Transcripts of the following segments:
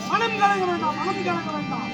மனம் கலங்க வேண்டாம், மனம் கலங்க வேண்டாம்.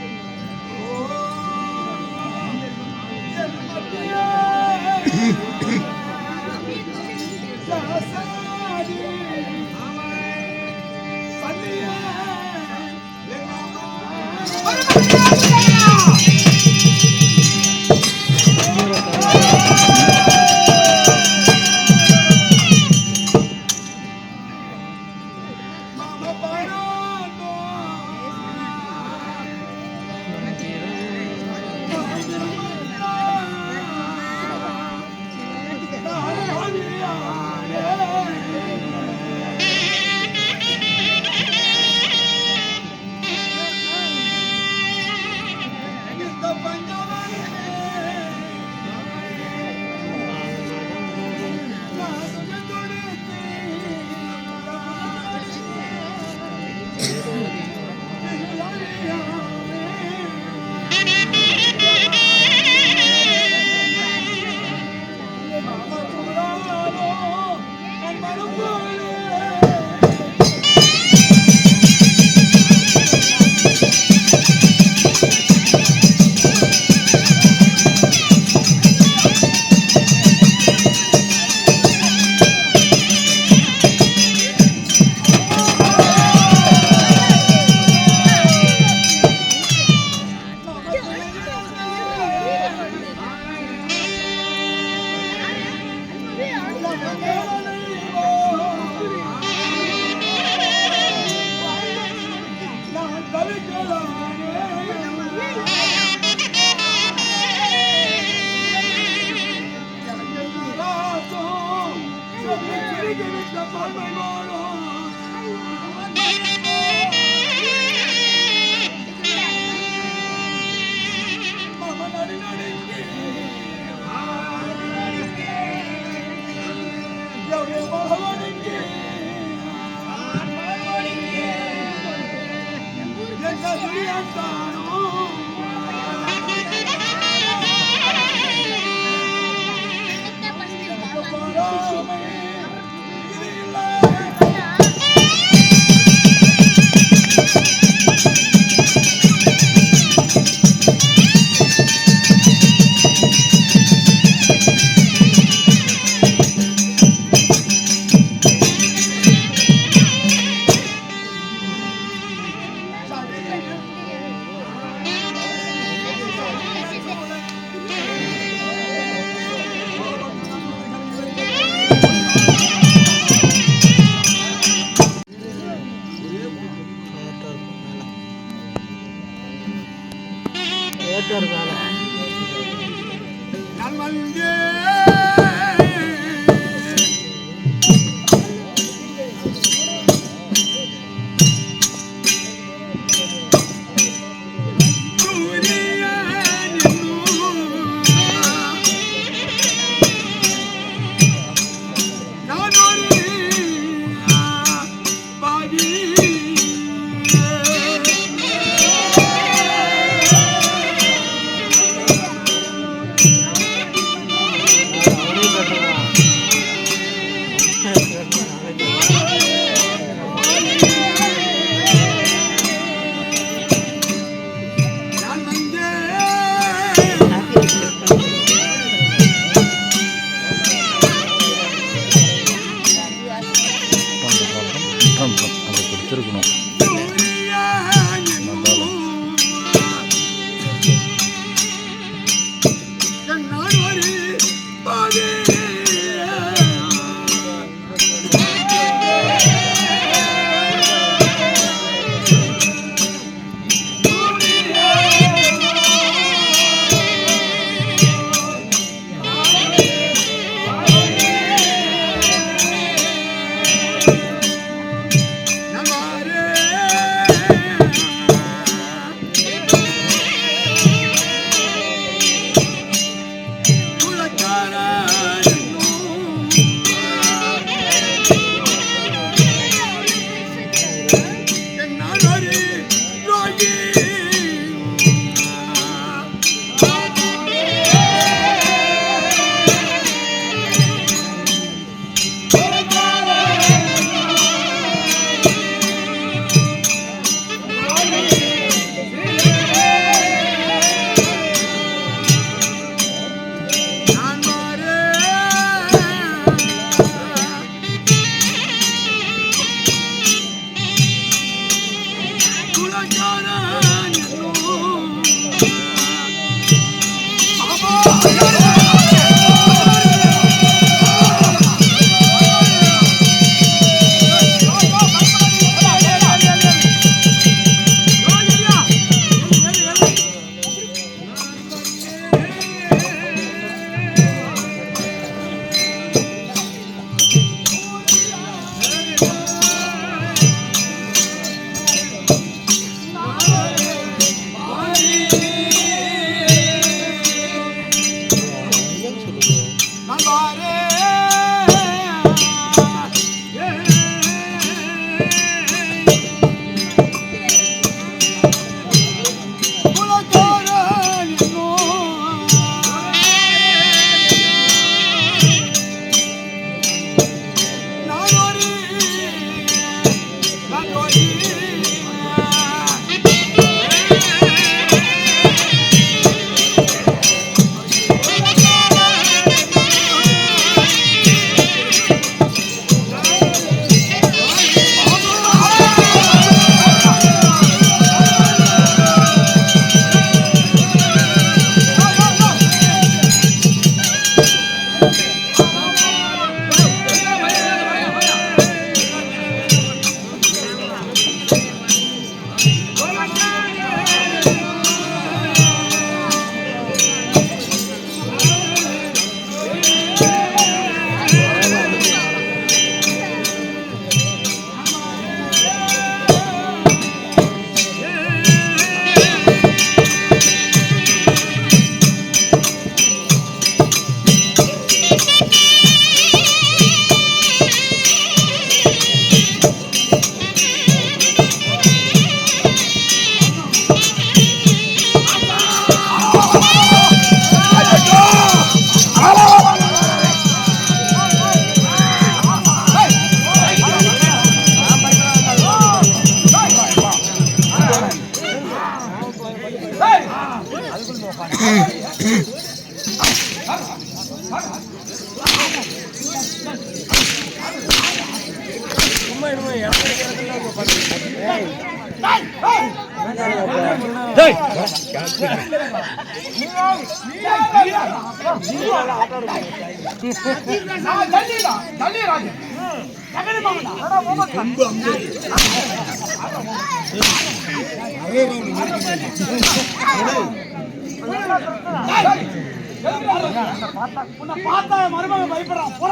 மருமகன் பயப்படுறான். போட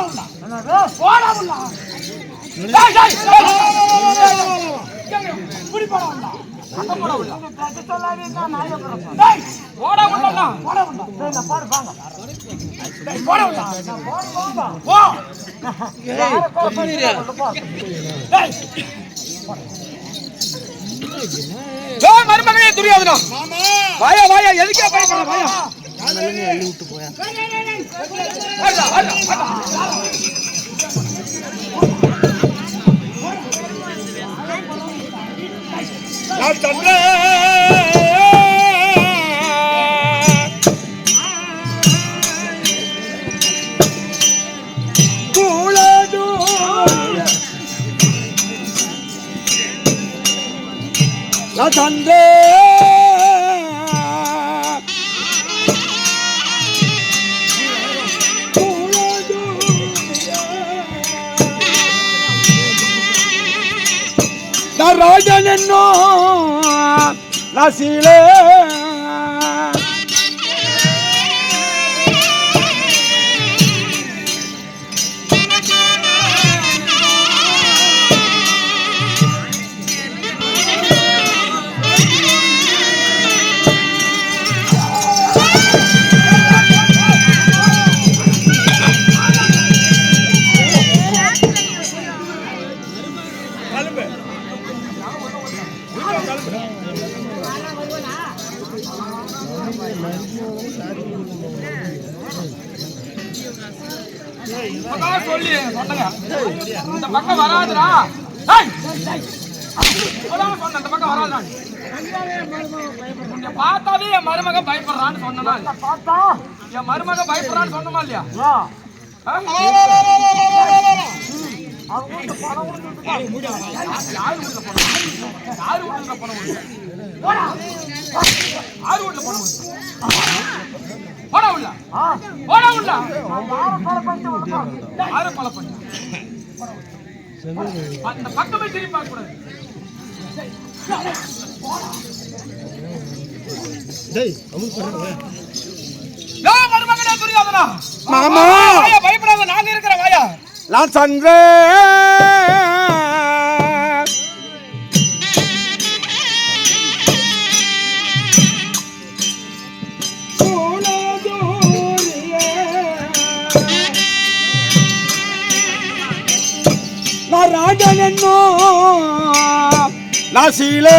மருமகனே துரியோதனா, வாயா வாயா, எதுக்கே பயப்பட வாயா. விட்டு போயா தந்தே ராஜன் என்னோ நசீலே சொல்லி சொன்னங்க இந்த பக்கம் வராதுடா. அந்த பக்கம் வராதுடா. பார்த்தாவே என் மருமக பயப்படுறான்னு சொன்னா, என் மருமக பயப்படுறான்னு சொன்னமா இல்லையா? அந்த பக்கமே திரும்பி பார்க்க கூடாது. பயப்படாத, நாங்க இருக்கிற வாயா. நான் சந்திர ராஜன் என்னோ நாசிலே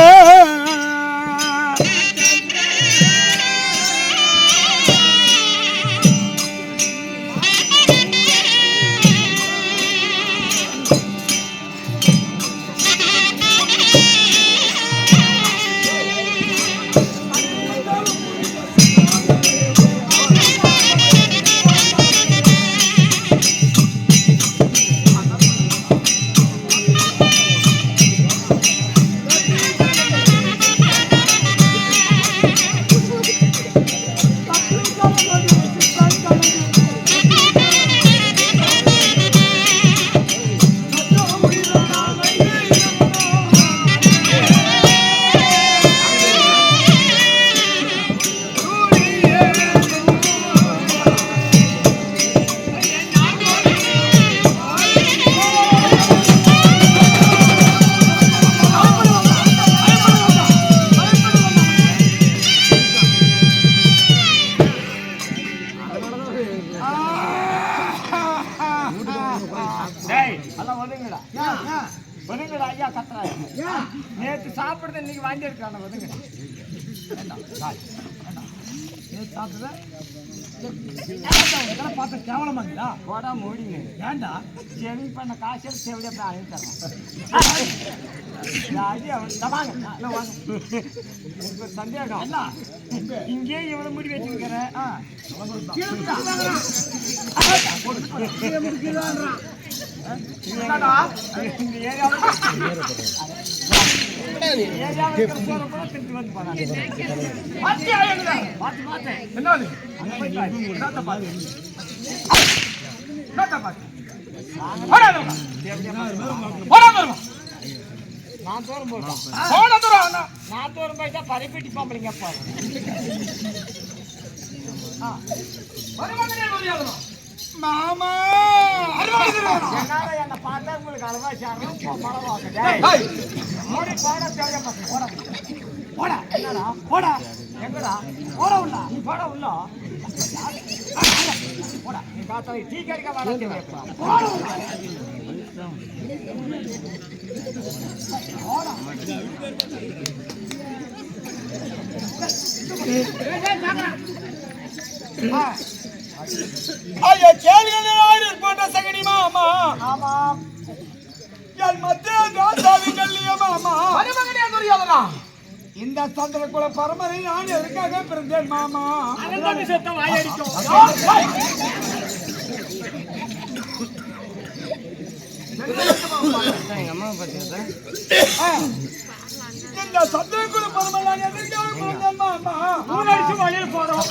நேற்று சாப்பிடுறது இன்னைக்கு வாங்கி இருக்கான. பார்த்த கேவலமாங்களா போடா மூடிங்க ஏண்டா செவி பண்ண காசு செவிட அழைத்து தரேன் சந்தேகம் இங்கே இவனை முடி வச்சிருக்கிறேன் நான் தூரம் போயிட்டா பறிப்பிட்டு பாம்பளிங்க மாமா என்ன பார்த்தா உங்களுக்கு அளவா சேரும் மூடி போட தேவையா போட போடா என்னடா போடா எங்கடா போட உள்ள நீ போட உள்ள போடா நீ பார்த்தா டீ கடிக்க வர தேவையா போட ஐயா கேள்வி போட்ட சகடி மாமா ஆமா என் மத்திய ராசாவி கல்லிய மாமா மருமகனே துரியோதனா இந்த சந்திரகுல பரமரை நான் எதுக்காக பிறந்தேன் மாமா அந்த விஷயத்தை வாயடிக்கும் எங்க அம்மா பாத்தீங்க இந்த சந்திரகுல பரமரை நான் எதுக்காக பிறந்தேன் மாமா மூணடிச்சு வழியில் போறோம்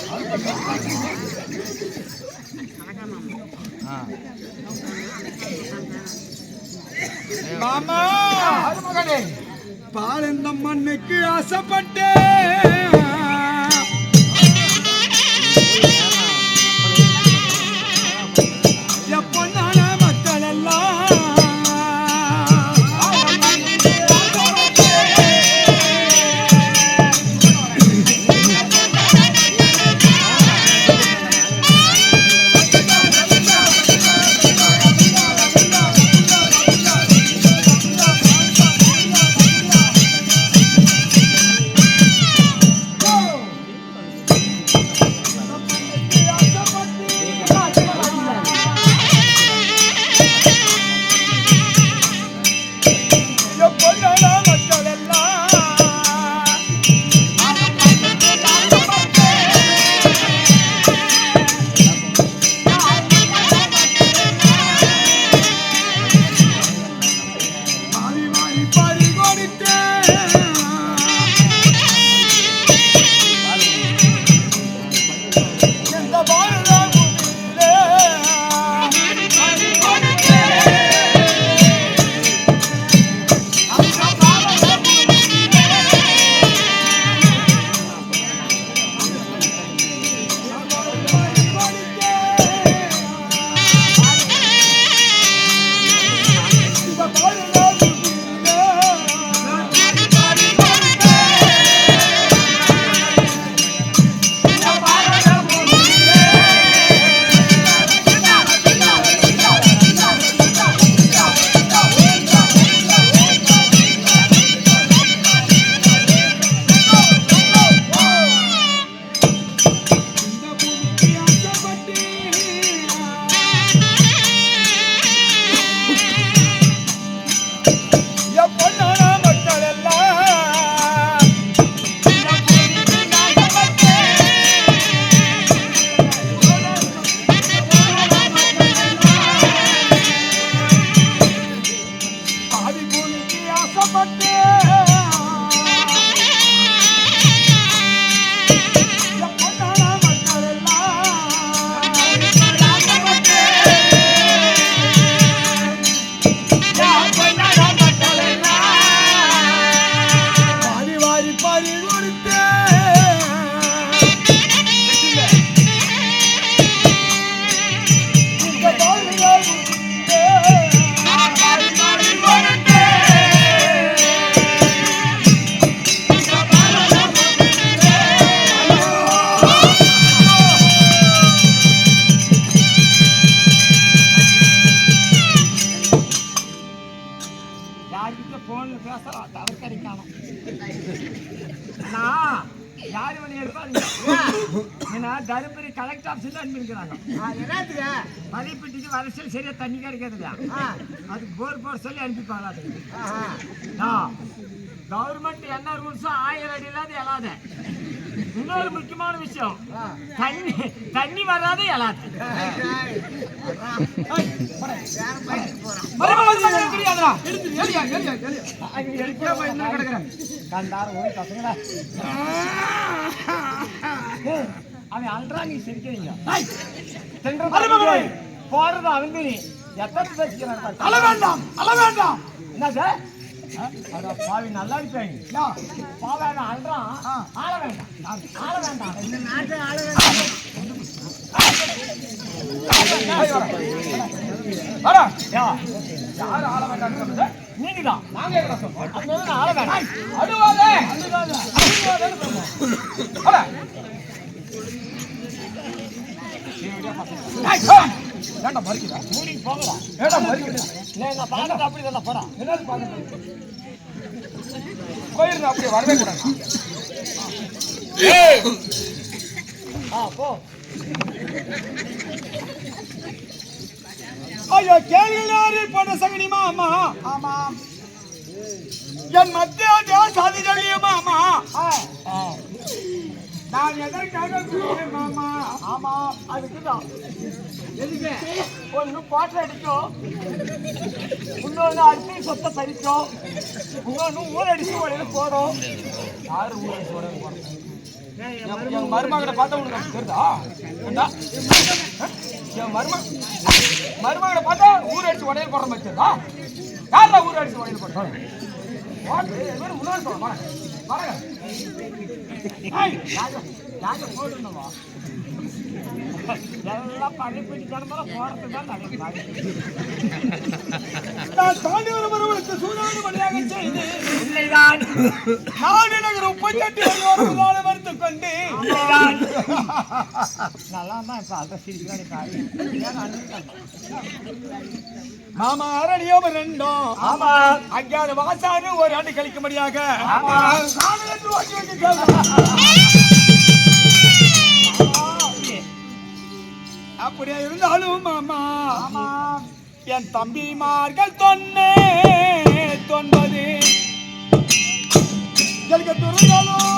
மாமா மருமகனே பால் இந்த மண்ணுக்கு ஆசைப்பட்டேன் எப்போ நான மக்கள் எல்லாம் ஏன்னா தருமபுரி கலெக்டர் ஆஃபீஸ் அனுப்பியிருக்கிறாங்க. என்னத்துக்கு மலைப்பட்டிக்கு வரசில் சரியா தண்ணி கிடைக்காதுல்லையா, அதுக்கு போர் போட சொல்லி அனுப்பிப்பாங்க. கவர்மெண்ட் என்ன ரூல்ஸோ 1000 அடி இல்லாத எழாத. இன்னொரு முக்கியமான விஷயம், தண்ணி வராது எழாது. அவன் அல்றா, நீ சிரிக்கிறீங்க போறது அவங்க. நீ எத்தனை பேசிக்கிறான்? அழ வேண்டாம், அழ வேண்டாம். என்ன சார் பாவி நல்லா இருப்பாங்க. பாவாக அல்றான், ஆள வேண்டாம், ஆள வேண்டாம். இந்த நாட்டு ஆள வேண்டாம். யாரு ஆள வேண்டாம்? நீங்க தான். நாங்க என்ன சொல்றோம்? ஆள வேண்டாம். அழுவாதே, அழுவாதே, அழுவாதேன்னு சொல்றோம். ஏண்டா மறிக்கிறா? மூடிக்கு போங்கடா. ஏண்டா மறிக்கிறா? நான் பாக்கறது அப்படி தான போறா. என்னது பாக்கறது? கோயில்ல அப்படியே வரவே கூடாது. ஏய் போ. ஐயோ கேள்வியாரி போன சங்கடி மாமா. ஆமா. என் மத்திய சாதி சொல்லிய மாமா. நான் எதற்காக கூறுகிறேன் மாமா? ஆமா, அதுக்குதான். எதுக்கு? ஒன்று பாட்டு அடிக்கும், இன்னொன்று அடிச்சு சொத்தை பறிக்கும், இன்னொன்று ஊரடிச்சு உடனே போடும். யாரு ஊரடிச்சு உடனே போடும்? என் மருமகனை பார்த்தா உனக்கு தெரியுதா? என் மருமகனை பார்த்தா ஊரடிச்சு உடனே போடுற மாதிரி தெரியுதா? யாரா ஊரடிச்சு உடனே போடுறோம்? முன்னாடி சொல்ல போடுவா எல்லாம் பழையப்படி கிடந்தால போறது தான் தாண்டி ஒரு மருமகளுக்கு சூடான மணியாக செய்து இல்லைதான் நாடு நகர் 38 வருத்து கொண்டு நல்லா தான் இப்ப அதை சிரிக்கிறானே. மாமா அரணியோம் ரெண்டும். ஆமா, அஞ்சாவது வாசாரு ஒரு ஆண்டு கழிக்கும்படியாக அப்படியே இருந்தாலும் மாமா என் தம்பிமார்கள் 9 எனக்கு துறந்தாலும்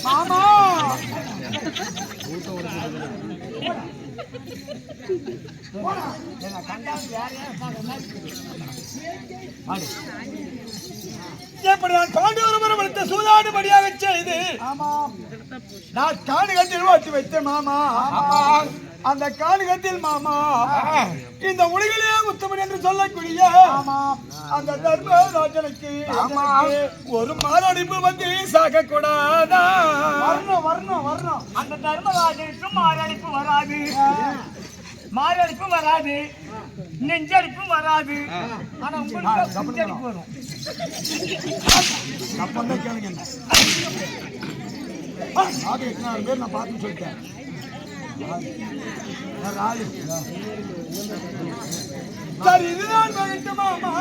மாமா எப்படி நான் பாண்டவரம் எடுத்த சூதாடுபடியாக செய்து நான் காணிகத்தில் ஓட்டி வைத்தேன் மாமா. அந்த காணிகத்தில் மாமா இந்த உலகிலே உத்தமன் என்று சொல்லக்கூடிய அந்த தர்மராஜனுக்கு ஒரு மாரடைப்பு வந்து சாக கூடாதா? வரணும். அந்த தர்மராஜனுக்கு மாரடைப்பு வராது, மாரடைப்பு வராது, நெஞ்சடிப்பு வராது. ஆனா உங்களுக்கு நெஞ்சடிப்பு வரும். கேளுங்க, நான் பார்த்து சொல்லிட்டேன். சரி, இதுதான் மாமா.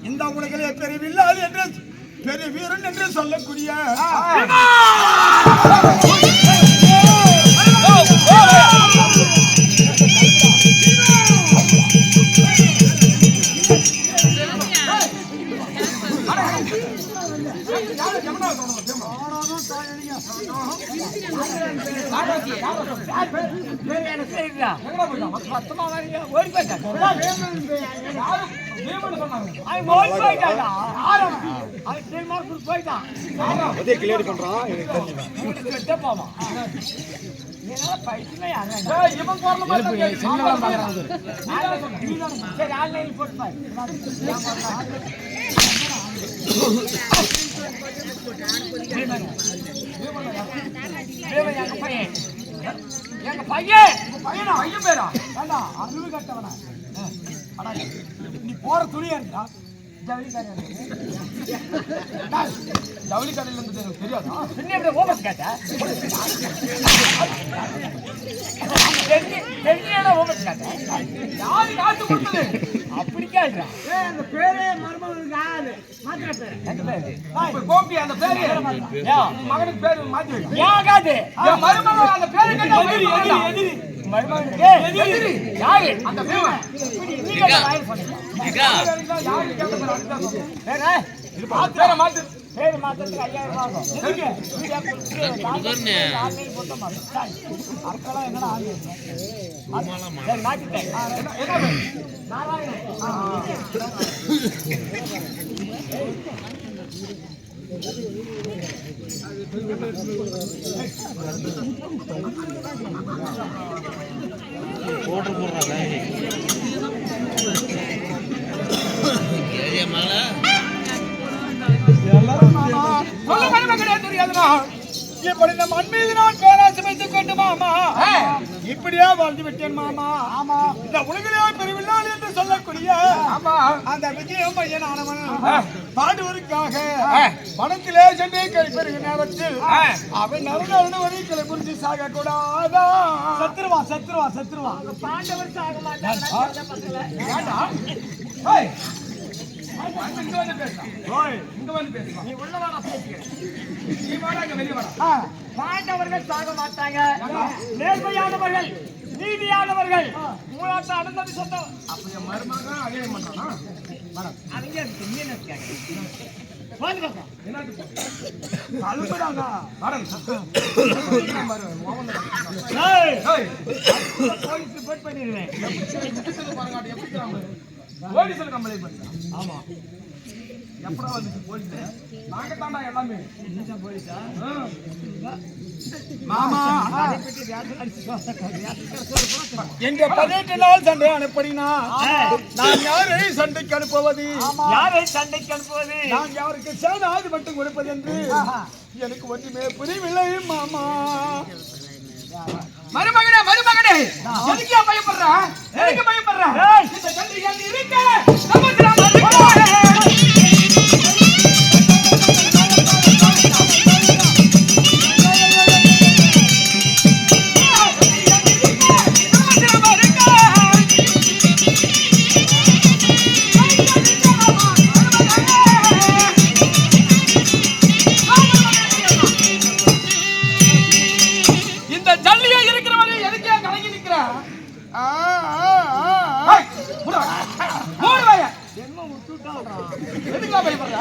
இந்த உலகிலே பெருவில்லாது என்று பெரிய வீரன் என்று சொல்லக்கூடிய எங்க பையன் பேரா அறிவு கட்டவன நீ போற துணியா இருக்கா? ஜவுளி கடையில இருந்து தெரியாதா? பின்ன ஓபஸ் கேட்ட ஓபஸ் கேட்ட யாரு காசு கொடுத்தது? அப்படி கேட்கிறா. அந்த பேரே மருமகனுக்கு ஆகுது. மாத்திர பேரு கோபி. அந்த பேரு மகனுக்கு பேரு மாத்தி ஏகாது. மருமகன் அந்த பேரு எதிரி மருமகனுக்கு எதிரி யாரு? அந்த பேரு நீங்க வாயில் பண்ணுங்க. யாரு கேட்ட பேர மாத்து. பேரு மாத்திரத்துக்கு 5000 ஆகும். அர்த்தம் என்னடா ஆகுது? மாத்திட்டேன். இப்படி நம் அண்மையில் நான் பேராசை வைத்துக் கொண்டு மாமா இப்படியா வாழ்ந்து விட்டேன் மாமா. ஆமா, இந்த உலகிலே பெருவில்லாள் என்று சொல்லக்கூடிய அந்த விஜயம் பையனானவன் பாடுவதற்காக வனத்திலே சென்று கைப்பெறுகிற நேரத்தில் அவன் நடந்த வரை கிளை குறித்து சாக கூடாதா? சத்துருவா பாண்டவர் சாக மாட்டான். பாண்டவர்கள் சாக மாட்டாங்க. நேர்மையானவர்கள், நீதியானவர்கள், மூலாட்ட அனுமதி சொந்தம். அப்படி மருமகன் அதே பண்றானா? அவங்க பண்ணிடுவேன். போலீஸ்ல கம்ப்ளைண்ட் பண்ணா? ஆமா. எப்படா வந்துச்சு போலீஸ்? நாங்க தாண்டா எல்லாமே. நீங்க போலீஸா? மாமா எங்க 18 நாள் சண்டை அனுப்பினா நான் யாரை சண்டைக்கு அனுப்புவது? யாரை சண்டைக்கு அனுப்புவது? நான் யாருக்கு சேனாது மட்டும் கொடுப்பது என்று எனக்கு ஒன்றுமே புரியவில்லை மாமா. மருமகனே எதுக்கு பயப்படுற? எதுக்கு பயப்படுற? இந்த சந்திரிகா இருக்க சமுத்திரம் இந்த ஜல்லியா இருக்கிறவனே எதுக்கு கலங்கி நிக்கிற? எதுக்கு பயப்படுற?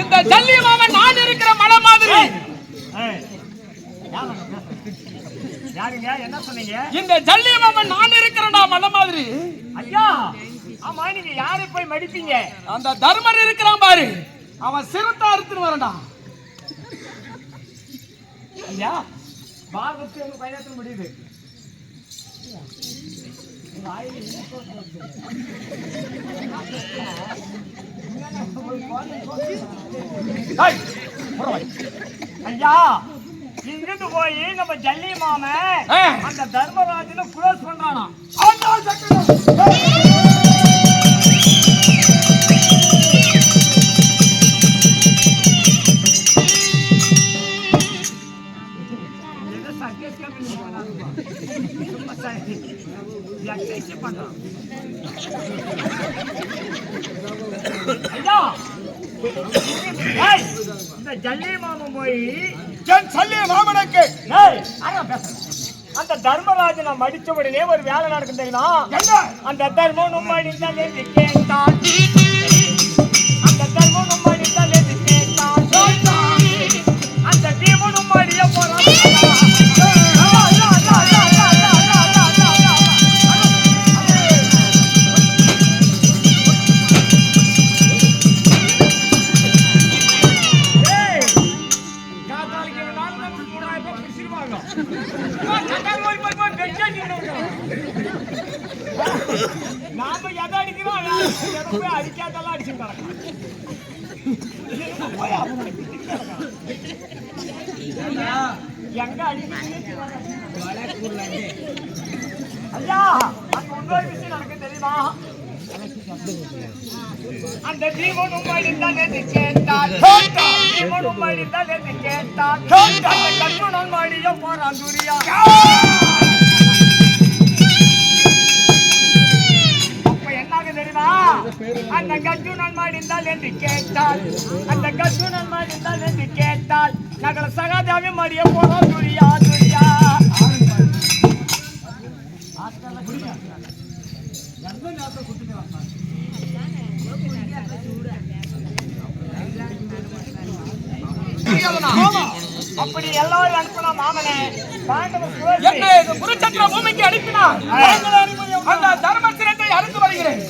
இந்த ஜல்லி மாமன் நான் இருக்கிற மலை மாதிரி. யாருங்க என்ன சொன்னீங்க? இந்த ஜல்லி மாமன் நான் இருக்கிறடா மலை மாதிரி. ஐயா ஆமா நீங்க யாரை போய் மடிப்பீங்க? அந்த தர்மர் இருக்கிறான் பாரு, அவன் சிறுத்தா அறுத்துட்டு வரடா. ஐயா பாகத்து உங்க பயணத்தில் முடியுது. ஐயா இங்கிருந்து போய் நம்ம ஜல்லி மாம அந்த தர்மராஜனை க்ளோஸ் பண்றானா? இந்த ஜல்லி மாமன் போய் ஜல்லி மாமனுக்கு அந்த தர்மராஜனை மடிச்ச உடனே ஒரு வேலை நடக்கும் தெரியுமா? அந்த தர்மம் மடித்தால் கேட்டான், அந்த தர்மம் மடித்தால் கேட்டான், அந்த தீமனும் மடிய போறான். நாம எதை அடிக்கிறோம் போய் அடிக்காதெல்லாம் அடிச்சு எங்க அடிக்க ஐயா அங்க இன்னொரு விஷயம் எனக்கு தெரியுமா? அந்த தீமனும் மடித்தால் கேட்டால், தீமனும் மடித்தால் கேட்டால், அந்த கட்டுடன் மடிய போறான் துரியா. தெரியுமா? அந்த கட்டுடன் மடிந்தால் என்று கேட்டால், அந்த கட்டுடன் மடிந்தால் என்று கேட்டால் நகர சகாதாவி மடிய போறோம் துரியா துரியா. அப்படி எல்லாரும் அனுப்பினா மாமனே குருச்சந்திர பூமிக்கு அனுப்பினார். அந்த தர்ம சிரத்தை அறுத்து வருகிறேன்.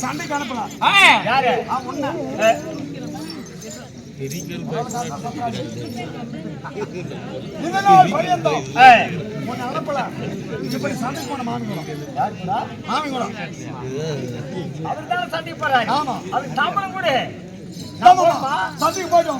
சண்டைக்கு அனுப்பலாம். யாரு அனுப்பலாம். இப்படி சண்டைக்கு போன மாமிங்குளம் அவர்தான் சண்டைக்கு போறாரு. ஆமா அது தாமரம் கூட சண்டைக்கு போயிட்டு